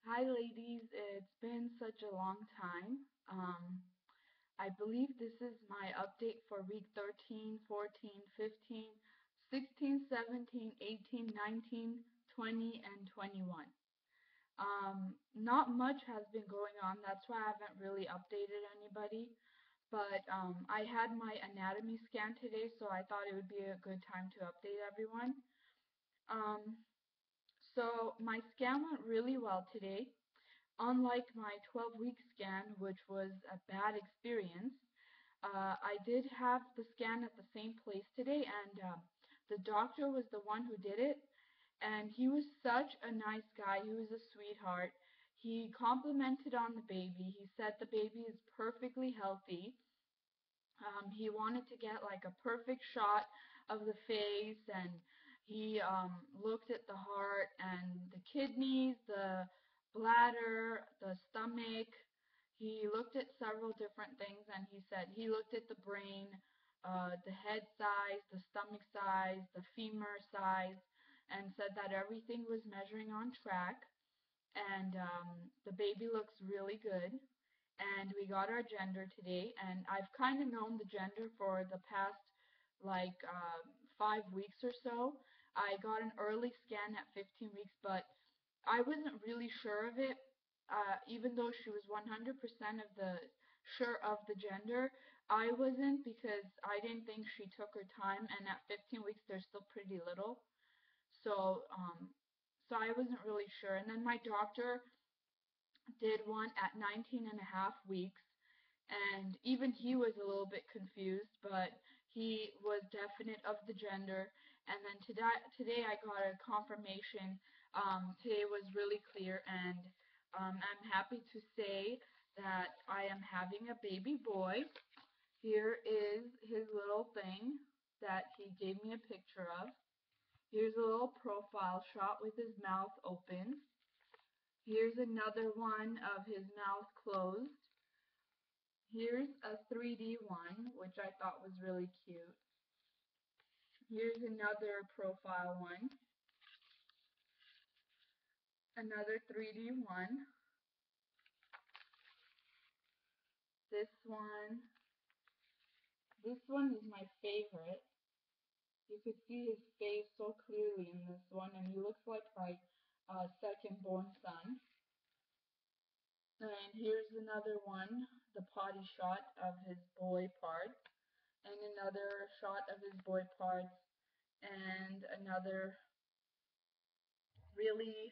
Hi, ladies. It's been such a long time. I believe this is my update for week 13, 14, 15, 16, 17, 18, 19, 20, and 21. Not much has been going on. That's why I haven't really updated anybody. But I had my anatomy scan today, so I thought it would be a good time to update everyone. Um, so my scan went really well today. Unlike my 12-week scan, which was a bad experience, I did have the scan at the same place today, and the doctor was the one who did it, and he was such a nice guy. He was a sweetheart. He complimented on the baby. He said the baby is perfectly healthy. He wanted to get like a perfect shot of the face, and he looked at the heart and the kidneys, the bladder, the stomach. He looked at several different things, and he said he looked at the brain, the head size, the stomach size, the femur size, and said that everything was measuring on track. And the baby looks really good. And we got our gender today, and I've kind of known the gender for the past like 5 weeks or so. I got an early scan at 15 weeks, but I wasn't really sure of it, even though she was 100% of the sure of the gender. I wasn't, because I didn't think she took her time, and at 15 weeks they're still pretty little. So so I wasn't really sure. And then my doctor did one at 19 and a half weeks, and even he was a little bit confused, but he was definite of the gender. And then today I got a confirmation. Today was really clear, and I'm happy to say that I am having a baby boy. Here is his little thing that he gave me a picture of. Here's a little profile shot with his mouth open. Here's another one of his mouth closed. Here's a 3D one, which I thought was really cute. Here's another profile one. Another 3D one. This one. This one is my favorite. You could see his face so clearly in this one, and he looks like my second born son. And here's another one, the potty shot of his boy parts, and another shot of his boy parts, and another really,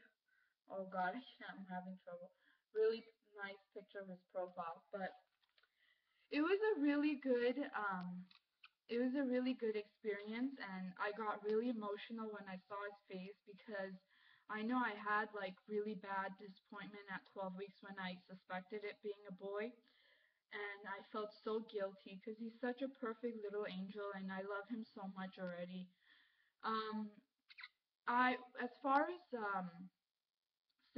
oh god, I'm having trouble, really nice picture of his profile. But it was a really good, experience, and I got really emotional when I saw his face, because I know I had like really bad disappointment at 12 weeks when I suspected it being a boy, and I felt so guilty because he's such a perfect little angel, and I love him so much already. Um, as far as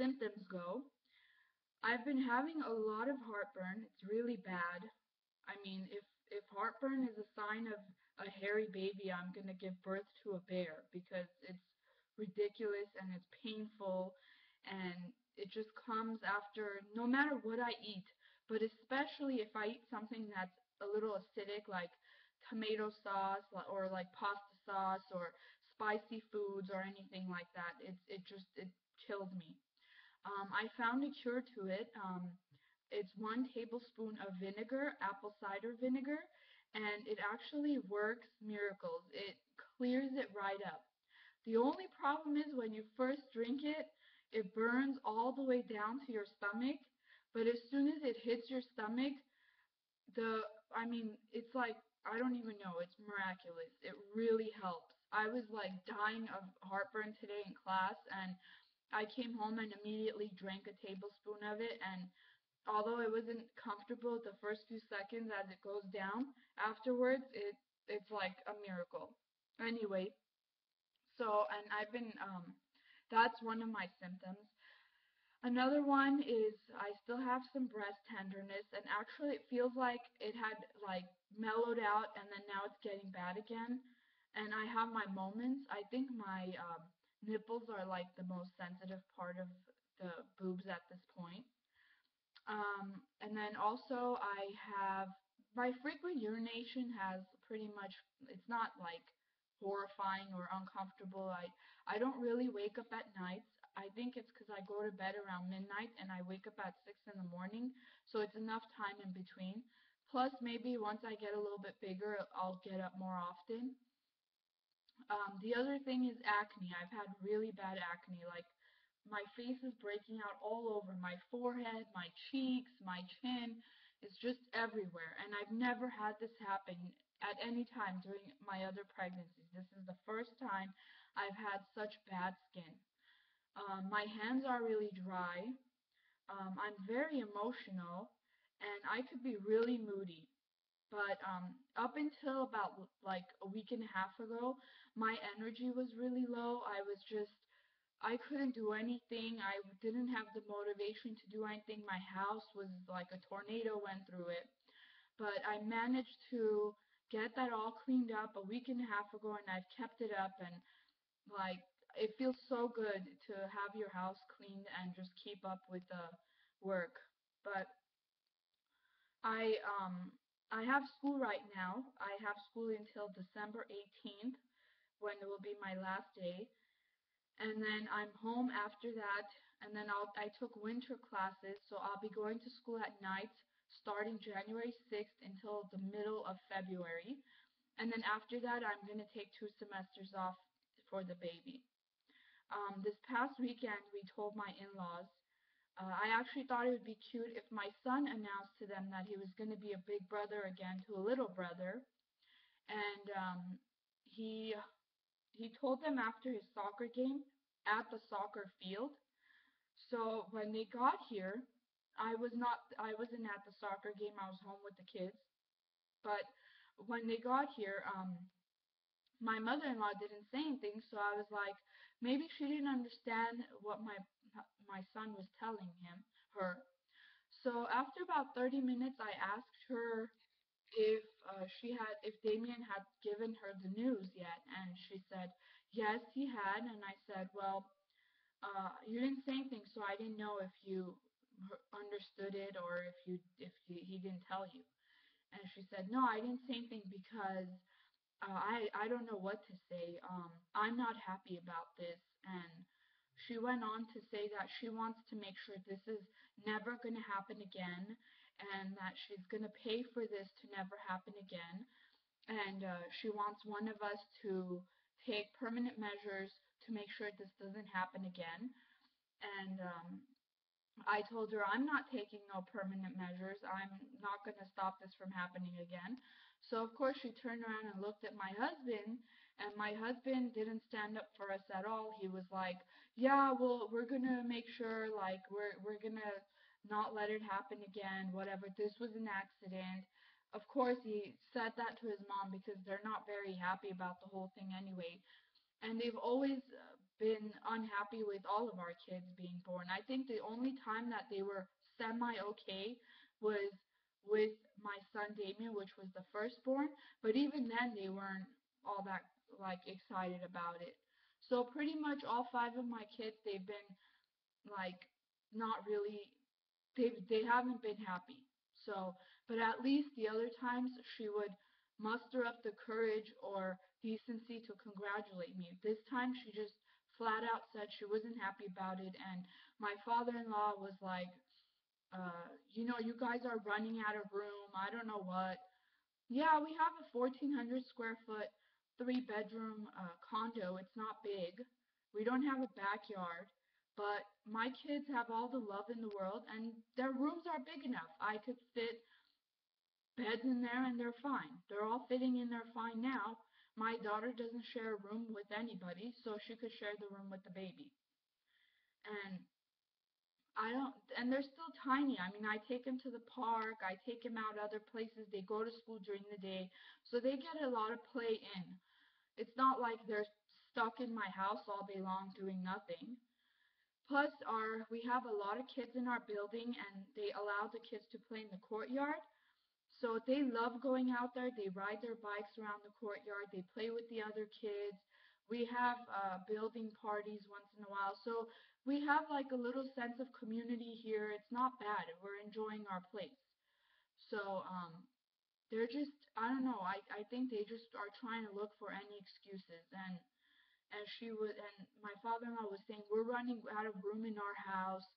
symptoms go, I've been having a lot of heartburn. It's really bad. I mean, if heartburn is a sign of a hairy baby, I'm gonna give birth to a bear, because it's ridiculous and it's painful, and it just comes after no matter what I eat, but especially if I eat something that's a little acidic, like tomato sauce or like pasta sauce or spicy foods or anything like that. It kills me. I found a cure to it. It's 1 tablespoon of vinegar, apple cider vinegar, and it actually works miracles. It clears it right up. The only problem is when you first drink it, it burns all the way down to your stomach, but as soon as it hits your stomach, the I mean, it's like, I don't even know, it's miraculous. It really helps. I was like dying of heartburn today in class, and I came home and immediately drank a tablespoon of it, and although it wasn't comfortable the first few seconds as it goes down, afterwards it's like a miracle. Anyway, so, and I've been that's one of my symptoms. Another one is I still have some breast tenderness, and actually it feels like it had like mellowed out, and then now it's getting bad again. And I have my moments. I think my nipples are like the most sensitive part of the boobs at this point. And then also my frequent urination has pretty much, it's not like horrifying or uncomfortable. I don't really wake up at nights. I think it's because I go to bed around midnight and I wake up at 6 in the morning, so it's enough time in between. Plus, maybe once I get a little bit bigger, I'll get up more often. The other thing is acne. I've had really bad acne. Like my face is breaking out all over my forehead, my cheeks, my chin. It's just everywhere. And I've never had this happen at any time during my other pregnancies. This is the first time I've had such bad skin. My hands are really dry. I'm very emotional, and I could be really moody. But up until about like a week and a half ago, my energy was really low. I couldn't do anything. I didn't have the motivation to do anything. My house was like a tornado went through it. But I managed to get that all cleaned up a week and a half ago, and I've kept it up. And like, it feels so good to have your house cleaned and just keep up with the work. But I um I have school right now. I have school until December 18th, when it will be my last day. And then I'm home after that, and then I took winter classes, so I'll be going to school at night starting January 6th until the middle of February. And then after that, I'm going to take 2 semesters off for the baby. This past weekend, we told my in-laws. I actually thought it would be cute if my son announced to them that he was going to be a big brother again to a little brother. And he he told them after his soccer game at the soccer field. So when they got here, I wasn't at the soccer game. I was home with the kids. But when they got here, my mother-in-law didn't say anything, so I was like, maybe she didn't understand what my son was telling her. So after about 30 minutes, I asked her if Damien had given her the news yet, and she said yes, he had. And I said, well, you didn't say anything, so I didn't know if you understood it or he didn't tell you. And she said, no, I didn't say anything because I don't know what to say. I'm not happy about this. And she went on to say that she wants to make sure this is never going to happen again, and that she's going to pay for this to never happen again. And she wants one of us to take permanent measures to make sure this doesn't happen again. And I told her I'm not taking no permanent measures. I'm not going to stop this from happening again. So of course she turned around and looked at my husband, and my husband didn't stand up for us at all. He was like, "Yeah, well, we're going to make sure, like we're going to not let it happen again, whatever. This was an accident." Of course he said that to his mom because they're not very happy about the whole thing anyway. And they've always been unhappy with all of our kids being born. I think the only time that they were semi okay was with my son Damien, which was the firstborn, but even then they weren't all that like excited about it. So pretty much all 5 of my kids, they've been like not really, they haven't been happy. So, but at least the other times she would muster up the courage or decency to congratulate me. This time she just flat out said she wasn't happy about it, and my father-in-law was like, you guys are running out of room. I don't know what. Yeah, we have a 1,400 square foot, 3-bedroom condo. It's not big. We don't have a backyard, but my kids have all the love in the world, and their rooms are big enough. I could fit beds in there, and they're fine. They're all fitting in there fine now. My daughter doesn't share a room with anybody, so she could share the room with the baby. And and they're still tiny. I mean, I take them to the park, I take them out other places. They go to school during the day, so they get a lot of play in. It's not like they're stuck in my house all day long doing nothing. Plus, we have a lot of kids in our building, and they allow the kids to play in the courtyard. So they love going out there. They ride their bikes around the courtyard. They play with the other kids. We have building parties once in a while. So we have like a little sense of community here. It's not bad. We're enjoying our place. So, they're just, I don't know, I think they just are trying to look for any excuses. And my father-in-law was saying, we're running out of room in our house.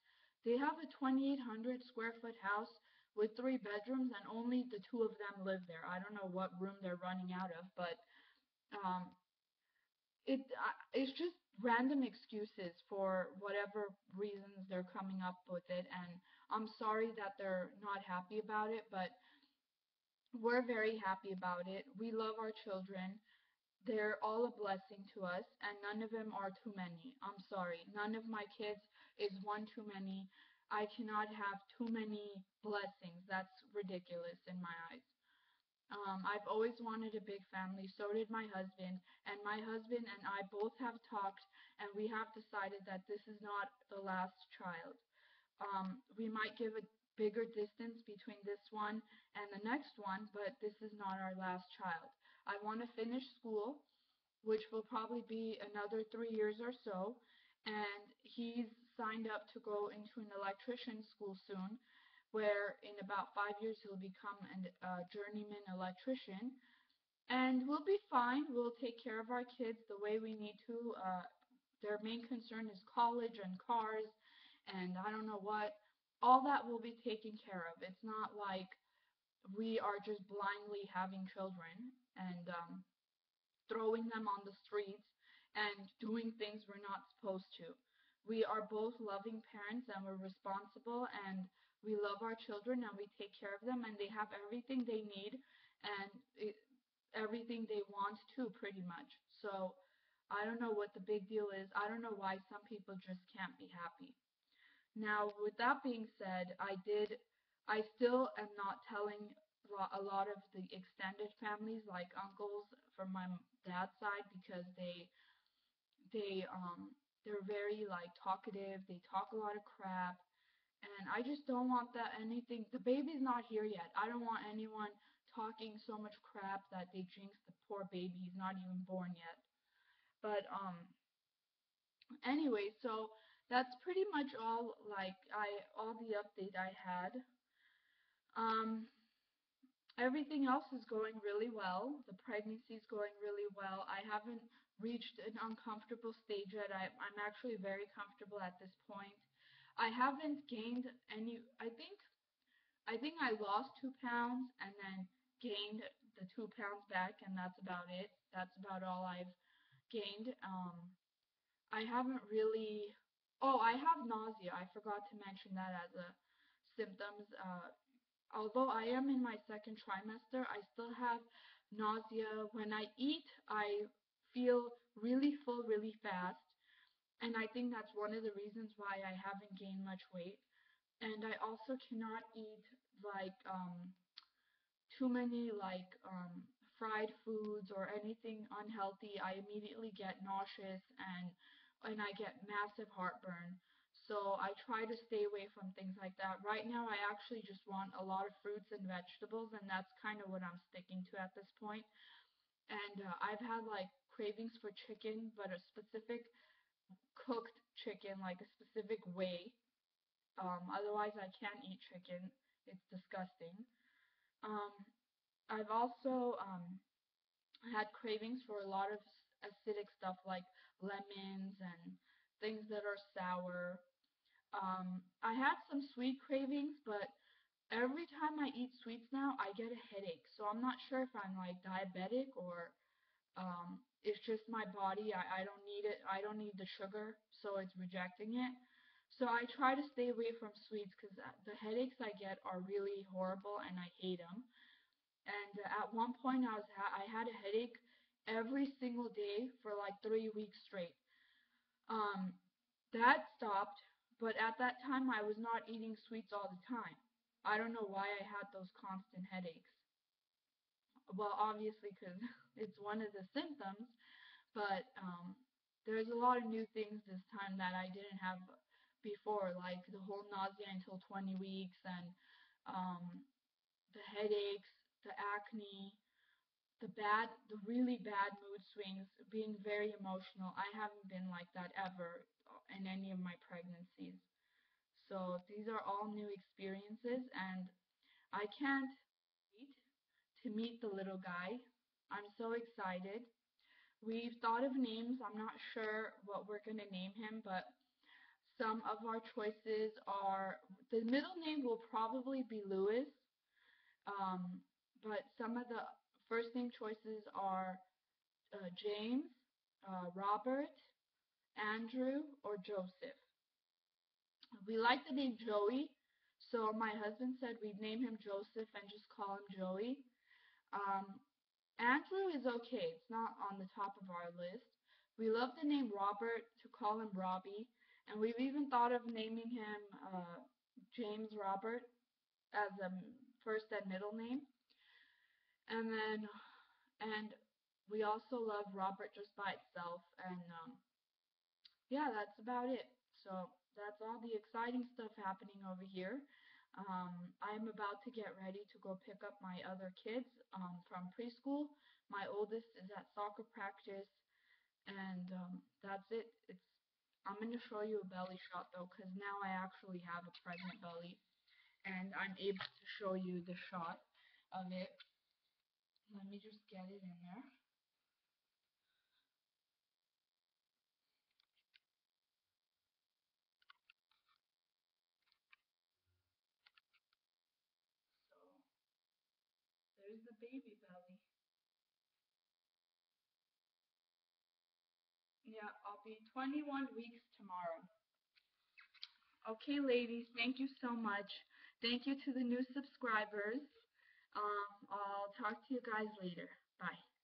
They have a 2,800 square foot house with 3 bedrooms, and only the two of them live there. I don't know what room they're running out of, but um, it's just random excuses for whatever reasons they're coming up with it. And I'm sorry that they're not happy about it, but we're very happy about it. We love our children. They're all a blessing to us, and none of them are too many. I'm sorry. None of my kids is one too many. I cannot have too many blessings. That's ridiculous in my eyes. I've always wanted a big family. So did my husband. And my husband and I both have talked, and we have decided that this is not the last child. We might give a bigger distance between this one and the next one, but this is not our last child. I want to finish school, which will probably be another 3 years or so, and he's signed up to go into an electrician school soon, where in about 5 years he'll become a journeyman electrician, and we'll be fine. We'll take care of our kids the way we need to. Their main concern is college and cars, and I don't know what. All that will be taken care of. It's not like we are just blindly having children and throwing them on the streets and doing things we're not supposed to. We are both loving parents, and we're responsible, and we love our children, and we take care of them, and they have everything they need, and everything they want too, pretty much. So I don't know what the big deal is. I don't know why some people just can't be happy. Now, with that being said, I still am not telling a lot of the extended families, like uncles from my dad's side, because they're very like talkative. They talk a lot of crap, and I just don't want that anything. The baby's not here yet. I don't want anyone talking so much crap that they jinx the poor baby. He's not even born yet. But anyway, so that's pretty much all the update I had. Um, Everything else is going really well. The pregnancy is going really well. I haven't reached an uncomfortable stage yet. I'm actually very comfortable at this point. I haven't gained any. I think I lost 2 pounds and then gained the 2 pounds back, and that's about it. That's about all I've gained. I haven't really. Oh, I have nausea. I forgot to mention that as a symptoms. Although I am in my second trimester, I still have nausea. When I eat, I feel really full really fast, and I think that's one of the reasons why I haven't gained much weight. And I also cannot eat like too many fried foods or anything unhealthy. I immediately get nauseous, and I get massive heartburn. So I try to stay away from things like that. Right now, I actually just want a lot of fruits and vegetables, and that's kind of what I'm sticking to at this point. And I've had like cravings for chicken, but a specific cooked chicken, like a specific way. Otherwise, I can't eat chicken. It's disgusting. Um, I've also had cravings for a lot of acidic stuff like lemons and things that are sour. I had some sweet cravings, but every time I eat sweets now, I get a headache. So I'm not sure if I'm like diabetic or it's just my body. I don't need it. I don't need the sugar, so it's rejecting it. So I try to stay away from sweets because the headaches I get are really horrible and I hate them. And at one point, I had a headache every single day for like 3 weeks straight. Um, that stopped, but at that time, I was not eating sweets all the time. I don't know why I had those constant headaches. Well, obviously, because it's one of the symptoms, but there's a lot of new things this time that I didn't have before, like the whole nausea until 20 weeks and um, the headaches, the acne, the really bad mood swings, being very emotional. I haven't been like that ever. in any of my pregnancies. So these are all new experiences, and I can't wait to meet the little guy. I'm so excited. We've thought of names. I'm not sure what we're going to name him, but some of our choices are the middle name will probably be Lewis, um, but some of the first name choices are James, Robert, Andrew, or Joseph. We like the name Joey, so my husband said we'd name him Joseph and just call him Joey. Um, Andrew is okay. It's not on the top of our list. We love the name Robert, to call him Robbie, and we've even thought of naming him James Robert as a first and middle name. And then, and we also love Robert just by itself. And yeah, that's about it. So that's all the exciting stuff happening over here. I'm about to get ready to go pick up my other kids from preschool. My oldest is at soccer practice, and that's it. I'm going to show you a belly shot though, because now I actually have a pregnant belly, and I'm able to show you the shot of it. Let me just get it in there. So there's the baby belly. Yeah, I'll be 21 weeks tomorrow. Okay, ladies, thank you so much. Thank you to the new subscribers. I'll talk to you guys later. Bye.